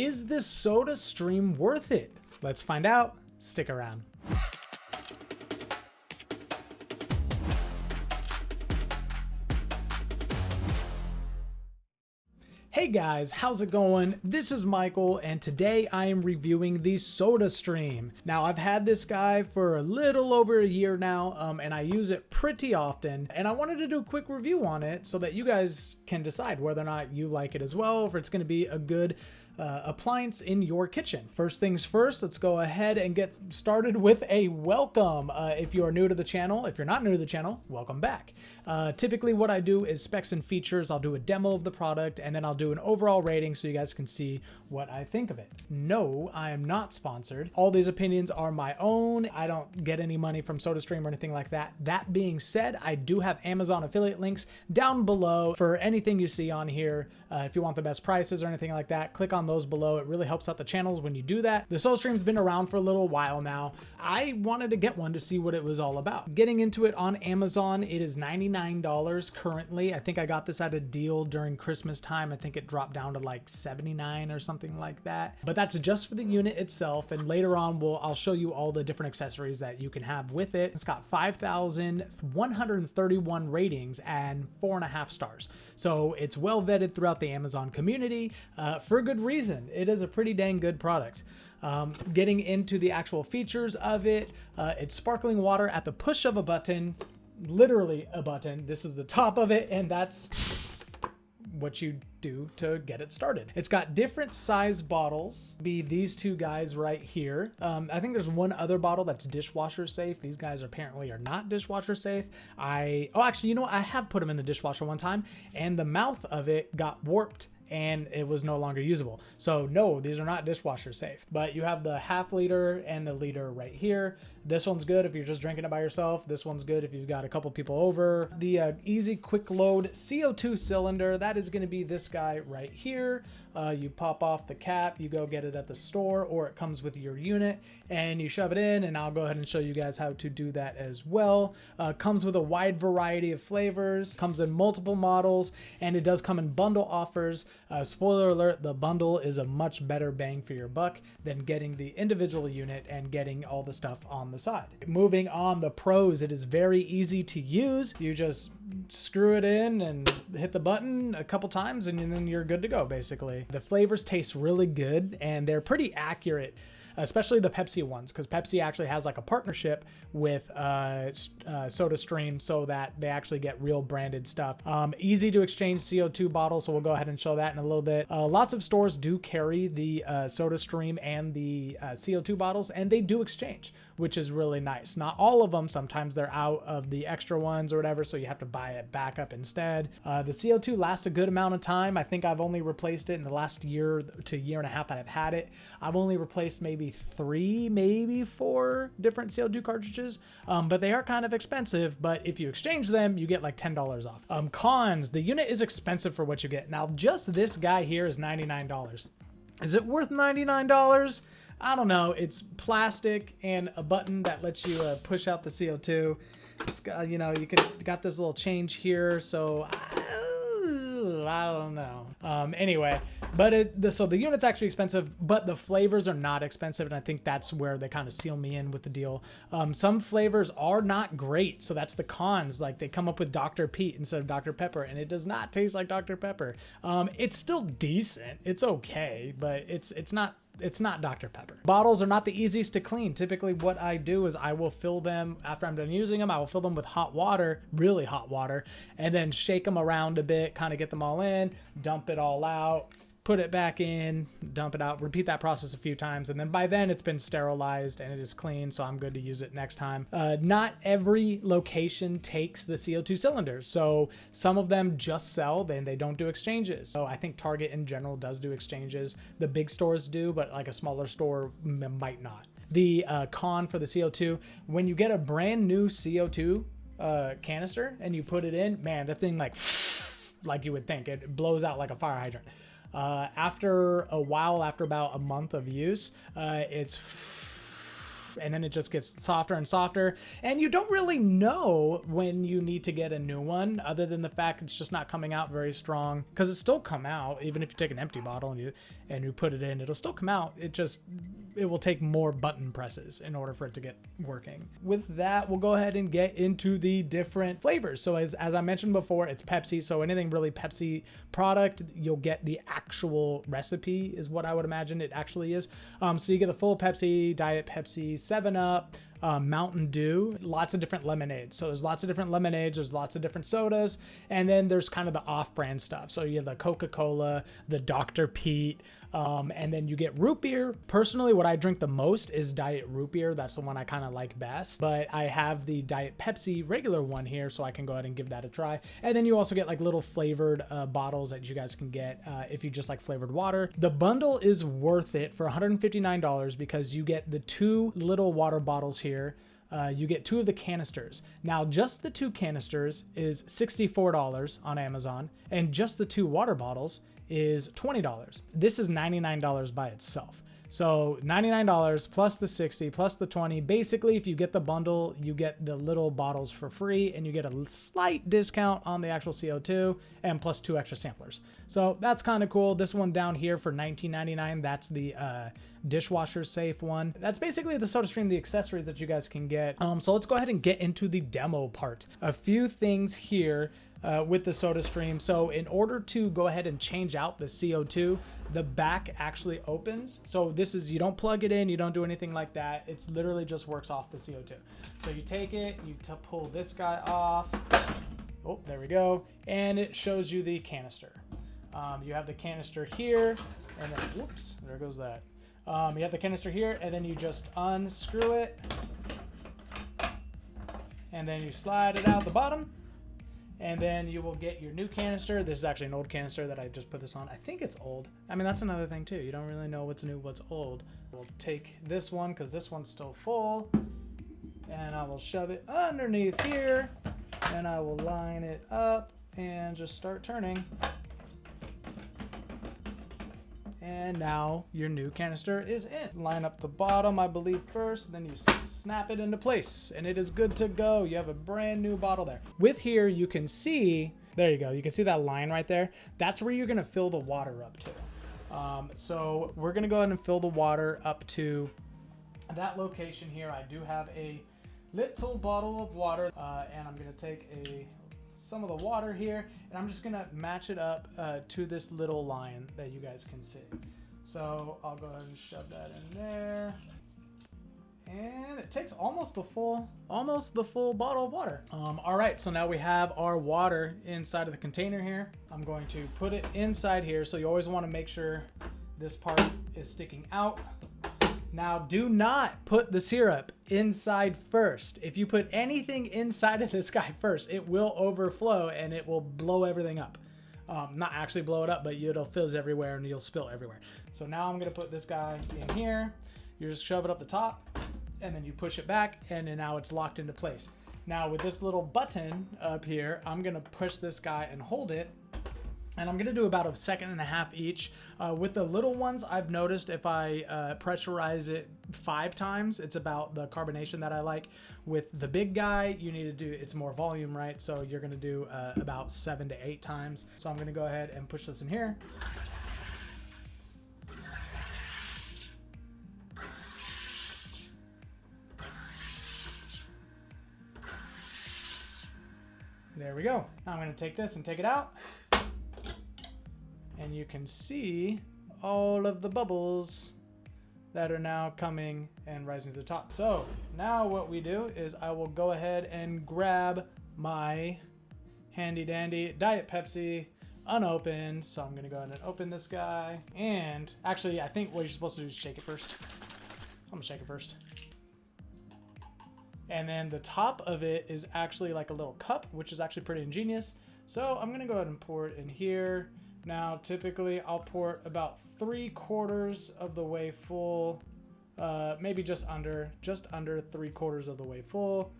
Is this SodaStream worth it? Let's find out. Stick around. Hey guys, how's it going? This is Michael, and today I am reviewing the SodaStream. Now, I've had this guy for a little over a year now, and I use it pretty often, and I wanted to do a quick review on it so that you guys can decide whether or not you like it as well, or if it's going to be a good appliance in your kitchen. First things first, let's go ahead and get started with a welcome. If you are new to the channel, if you're not new to the channel, welcome back. Typically what I do is specs and features. I'll do a demo of the product and then I'll do an overall rating so you guys can see what I think of it. No, I am not sponsored. All these opinions are my own. I don't get any money from SodaStream or anything like that. That being said, I do have Amazon affiliate links down below for anything you see on here. If you want the best prices or anything like that, click on those below. It really helps out the channels when you do that. The SodaStream's been around for a little while now. I wanted to get one to see what it was all about. Getting into it on Amazon, it is $99 currently. I think I got this at a deal during Christmas time. I think it dropped down to like $79 or something like that. But that's just for the unit itself. And later on, I'll show you all the different accessories that you can have with it. It's got 5,131 ratings and 4.5 stars. So it's well vetted throughout the Amazon community for a good reason. It is a pretty dang good product. Getting into the actual features of it, it's sparkling water at the push of a button, literally a button. This is the top of it, and that's what you do to get it started. It's got different size bottles, be these two guys right here. I think there's one other bottle that's dishwasher safe. These guys apparently are not dishwasher safe. Actually, you know what? I have put them in the dishwasher one time and the mouth of it got warped and it was no longer usable. So no, these are not dishwasher safe, but you have the half liter and the liter right here. This one's good if you're just drinking it by yourself. This one's good if you've got a couple people over. The easy quick load CO2 cylinder, that is gonna be this guy right here. You pop off the cap, you go get it at the store, or it comes with your unit and you shove it in, and I'll go ahead and show you guys how to do that as well. Comes with a wide variety of flavors, comes in multiple models, and it does come in bundle offers. Spoiler alert, the bundle is a much better bang for your buck than getting the individual unit and getting all the stuff on the side. Moving on, the pros, it is very easy to use. You just screw it in and hit the button a couple times and then you're good to go, basically. The flavors taste really good and they're pretty accurate, especially the Pepsi ones, because Pepsi actually has like a partnership with SodaStream so that they actually get real branded stuff. Easy to exchange CO2 bottles, so we'll go ahead and show that in a little bit. Lots of stores do carry the SodaStream and the CO2 bottles, and they do exchange, which is really nice. Not all of them, sometimes they're out of the extra ones or whatever, so you have to buy it back up instead. The CO2 lasts a good amount of time. I think I've only replaced it in the last year to year and a half that I've had it. I've only replaced maybe 3, maybe 4 different CO2 cartridges, but they are kind of expensive. But if you exchange them, you get like $10 off. Cons, the unit is expensive for what you get. Now, just this guy here is $99. Is it worth $99? I don't know. It's plastic and a button that lets you push out the CO2. It's got, you know, got this little change here, so I don't know. Anyway, but so the unit's actually expensive, but the flavors are not expensive, and I think that's where they kind of seal me in with the deal. Some flavors are not great, so that's the cons. Like, they come up with Dr. Pete instead of Dr. Pepper, and it does not taste like Dr. Pepper. It's still decent. It's okay, but it's not Dr. Pepper. Bottles are not the easiest to clean. Typically what I do is I will fill them, after I'm done using them, I will fill them with hot water, really hot water, and then shake them around a bit, kind of get them all in, dump it all out, put it back in, dump it out, repeat that process a few times, and then by then it's been sterilized and it is clean, so I'm good to use it next time. Not every location takes the CO2 cylinders, so some of them just sell, then they don't do exchanges. So I think Target in general does do exchanges. The big stores do, but like a smaller store might not. The con for the CO2, when you get a brand new CO2 canister and you put it in, man, that thing like you would think, it blows out like a fire hydrant. After a while, after about a month of use, it's and then it just gets softer and softer. And you don't really know when you need to get a new one, other than the fact it's just not coming out very strong, because it still come out. Even if you take an empty bottle and you put it in, it'll still come out. It will take more button presses in order for it to get working. With that, we'll go ahead and get into the different flavors. So as I mentioned before, it's Pepsi. So anything really Pepsi product, you'll get the actual recipe is what I would imagine it actually is. So you get the full Pepsi, Diet Pepsi, 7-Up, Mountain Dew, lots of different lemonades. So there's lots of different lemonades, there's lots of different sodas, and then there's kind of the off-brand stuff. So you have the Coca-Cola, the Dr. Pete, and then you get root beer. Personally, what I drink the most is Diet Root Beer. That's the one I kind of like best, but I have the Diet Pepsi regular one here, so I can go ahead and give that a try. And then you also get like little flavored bottles that you guys can get if you just like flavored water. The bundle is worth it for $159 because you get the 2 little water bottles here. You get 2 of the canisters. Now, just the 2 canisters is $64 on Amazon, and just the 2 water bottles is $20. This is $99 by itself. So $99 plus the 60 plus the 20. Basically, if you get the bundle, you get the little bottles for free, and you get a slight discount on the actual CO2 and plus 2 extra samplers. So that's kind of cool. This one down here for $19.99, that's the dishwasher safe one. That's basically the SodaStream, the accessory that you guys can get. So let's go ahead and get into the demo part. A few things here with the SodaStream. So in order to go ahead and change out the CO2, the back actually opens. So this is, you don't plug it in, you don't do anything like that. It's literally just works off the CO2. So you take it, you pull this guy off. Oh, there we go. And it shows you the canister. You have the canister here, and then, whoops, there goes that. You have the canister here, and then you just unscrew it, and then you slide it out the bottom, and then you will get your new canister. This is actually an old canister that I just put this on. I think it's old. I mean, that's another thing too. You don't really know what's new, what's old. We'll take this one because this one's still full, and I will shove it underneath here, and I will line it up and just start turning. And now your new canister is in. Line up the bottom, I believe, first, then you snap it into place, and it is good to go. You have a brand new bottle there. With here, you can see, there you go, you can see that line right there. That's where you're gonna fill the water up to. So we're gonna go ahead and fill the water up to that location here. I do have a little bottle of water, and I'm gonna take some of the water here, and I'm just gonna match it up to this little line that you guys can see. So I'll go ahead and shove that in there, and it takes almost the full bottle of water. All right, so now we have our water inside of the container here. I'm going to put it inside here, so you always want to make sure this part is sticking out. Now, do not put the syrup inside first. If you put anything inside of this guy first, it will overflow and it will blow everything up. Not actually blow it up, but it'll fizz everywhere and you'll spill everywhere. So now I'm gonna put this guy in here. You just shove it up the top, and then you push it back, and then now it's locked into place. Now with this little button up here, I'm gonna push this guy and hold it. And I'm gonna do about 1.5 seconds each. With the little ones, I've noticed if I pressurize it 5 times, it's about the carbonation that I like. With the big guy, you need to do, it's more volume, right? So you're gonna do about 7 to 8 times. So I'm gonna go ahead and push this in here. There we go. Now I'm gonna take this and take it out. And you can see all of the bubbles that are now coming and rising to the top. So now what we do is I will go ahead and grab my handy dandy Diet Pepsi unopened. So I'm gonna go ahead and open this guy. And actually, I think what you're supposed to do is shake it first. I'm gonna shake it first. And then the top of it is actually like a little cup, which is actually pretty ingenious. So I'm gonna go ahead and pour it in here. Now, typically I'll pour it about 3/4 of the way full, maybe just under 3/4 of the way full.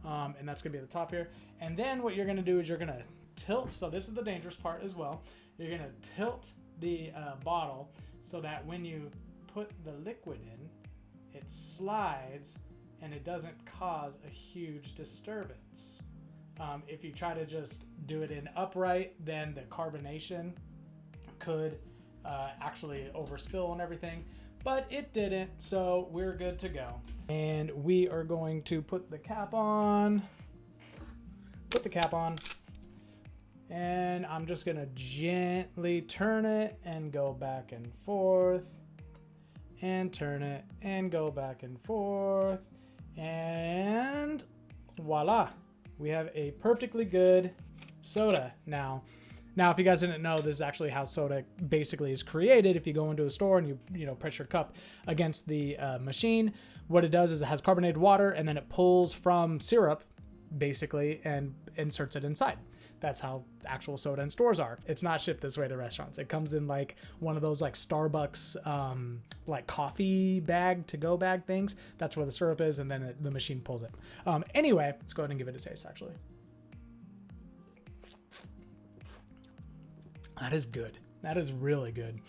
And that's gonna be at the top here. And then what you're gonna do is you're gonna tilt. So this is the dangerous part as well. You're gonna tilt the bottle so that when you put the liquid in, it slides and it doesn't cause a huge disturbance. If you try to just do it in upright, then the carbonation could actually overspill and everything, but it didn't, so we're good to go. And we are going to put the cap on. Put the cap on. And I'm just gonna gently turn it and go back and forth. And turn it and go back and forth. And voila. We have a perfectly good soda now. Now, if you guys didn't know, this is actually how soda basically is created. If you go into a store and you press your cup against the machine, what it does is it has carbonated water and then it pulls from syrup, basically, and inserts it inside. That's how actual soda in stores are. It's not shipped this way to restaurants. It comes in like one of those like Starbucks like coffee bag, to-go bag things. That's where the syrup is, and then the machine pulls it. Anyway, let's go ahead and give it a taste, actually. That is good. That is really good.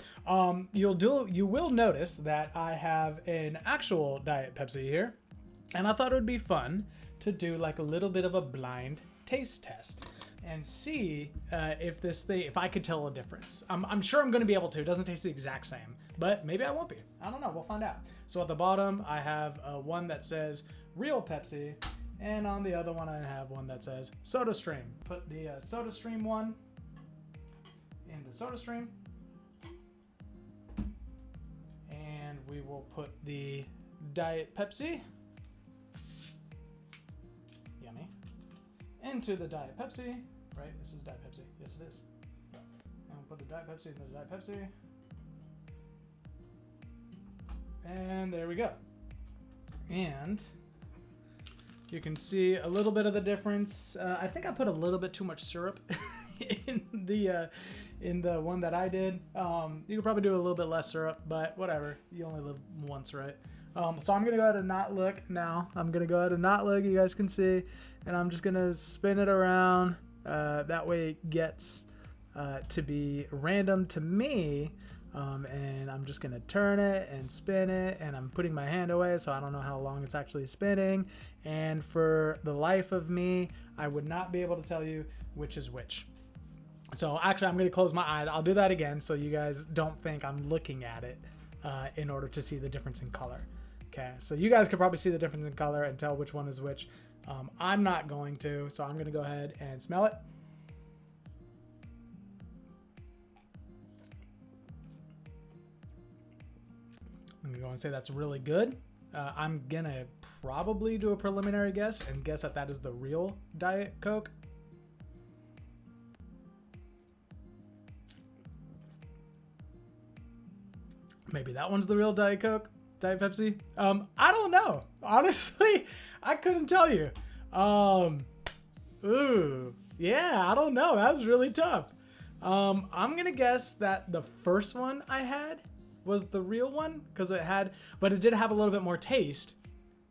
You will notice that I have an actual Diet Pepsi here, and I thought it would be fun to do like a little bit of a blind taste test and see if I could tell a difference. I'm sure I'm going to be able to. It doesn't taste the exact same, but maybe I won't be. I don't know. We'll find out. So at the bottom, I have one that says Real Pepsi, and on the other one, I have one that says SodaStream. Put the SodaStream one in the SodaStream, and we will put the Diet Pepsi, yummy, into the Diet Pepsi. Right, this is Diet Pepsi. Yes, it is. And we'll put the Diet Pepsi in the Diet Pepsi. And there we go. And you can see a little bit of the difference. I think I put a little bit too much syrup in the one that I did. You could probably do a little bit less syrup, but whatever. You only live once, right? So I'm gonna go ahead and not look now. I'm gonna go ahead and not look. You guys can see, and I'm just gonna spin it around. That way it gets to be random to me. And I'm just gonna turn it and spin it, and I'm putting my hand away so I don't know how long it's actually spinning. And for the life of me, I would not be able to tell you which is which. So actually, I'm gonna close my eyes. I'll do that again so you guys don't think I'm looking at it in order to see the difference in color. Okay, so you guys could probably see the difference in color and tell which one is which. I'm not going to, so I'm gonna go ahead and smell it. I'm gonna go and say that's really good. I'm gonna probably do a preliminary guess and guess that that is the real Diet Coke. Maybe that one's the real Diet Coke, Diet Pepsi. I don't know. Honestly, I couldn't tell you. Ooh, yeah, I don't know. That was really tough. I'm gonna guess that the first one I had was the real one, because but it did have a little bit more taste,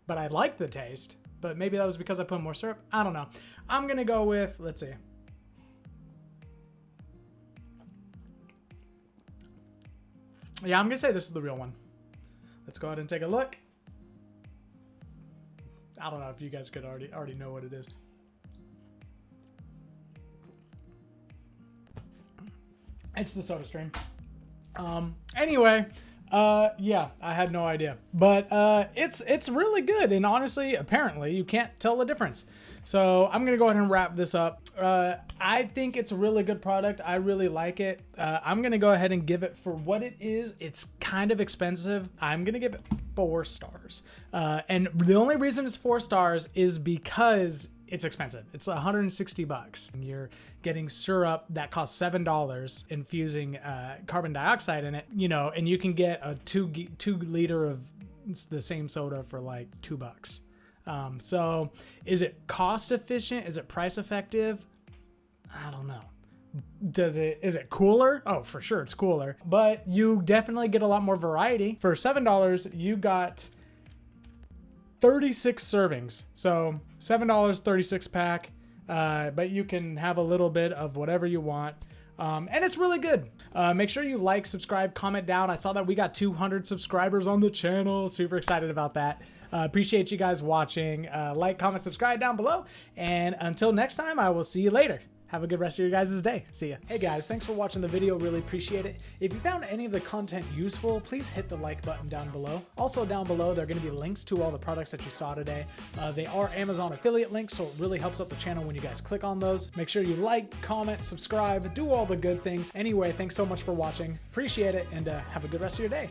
but I liked the taste, but maybe that was because I put more syrup. I don't know. I'm gonna go with, let's see. Yeah, I'm gonna say this is the real one. Let's go ahead and take a look. I don't know if you guys could already know what it is. It's the SodaStream. Anyway, yeah, I had no idea, but it's really good, and honestly, apparently, you can't tell the difference. So I'm gonna go ahead and wrap this up. I think it's a really good product. I really like it. I'm gonna go ahead and give it, for what it is, it's kind of expensive. I'm gonna give it 4 stars. And the only reason it's 4 stars is because it's expensive. It's $160. And you're getting syrup that costs $7, infusing carbon dioxide in it, and you can get a 2 liter of the same soda for like $2. So is it cost efficient? Is it price effective? I don't know. Is it cooler? Oh, for sure it's cooler, but you definitely get a lot more variety. For $7, you got 36 servings. So $7, 36 pack. But you can have a little bit of whatever you want. And it's really good. Make sure you like, subscribe, comment down. I saw that we got 200 subscribers on the channel. Super excited about that. Appreciate you guys watching. Like, comment, subscribe down below. And until next time, I will see you later. Have a good rest of your guys' day. See ya. Hey guys, thanks for watching the video. Really appreciate it. If you found any of the content useful, please hit the like button down below. Also down below, there are going to be links to all the products that you saw today. They are Amazon affiliate links, so it really helps out the channel when you guys click on those. Make sure you like, comment, subscribe, do all the good things. Anyway, thanks so much for watching. Appreciate it, and have a good rest of your day.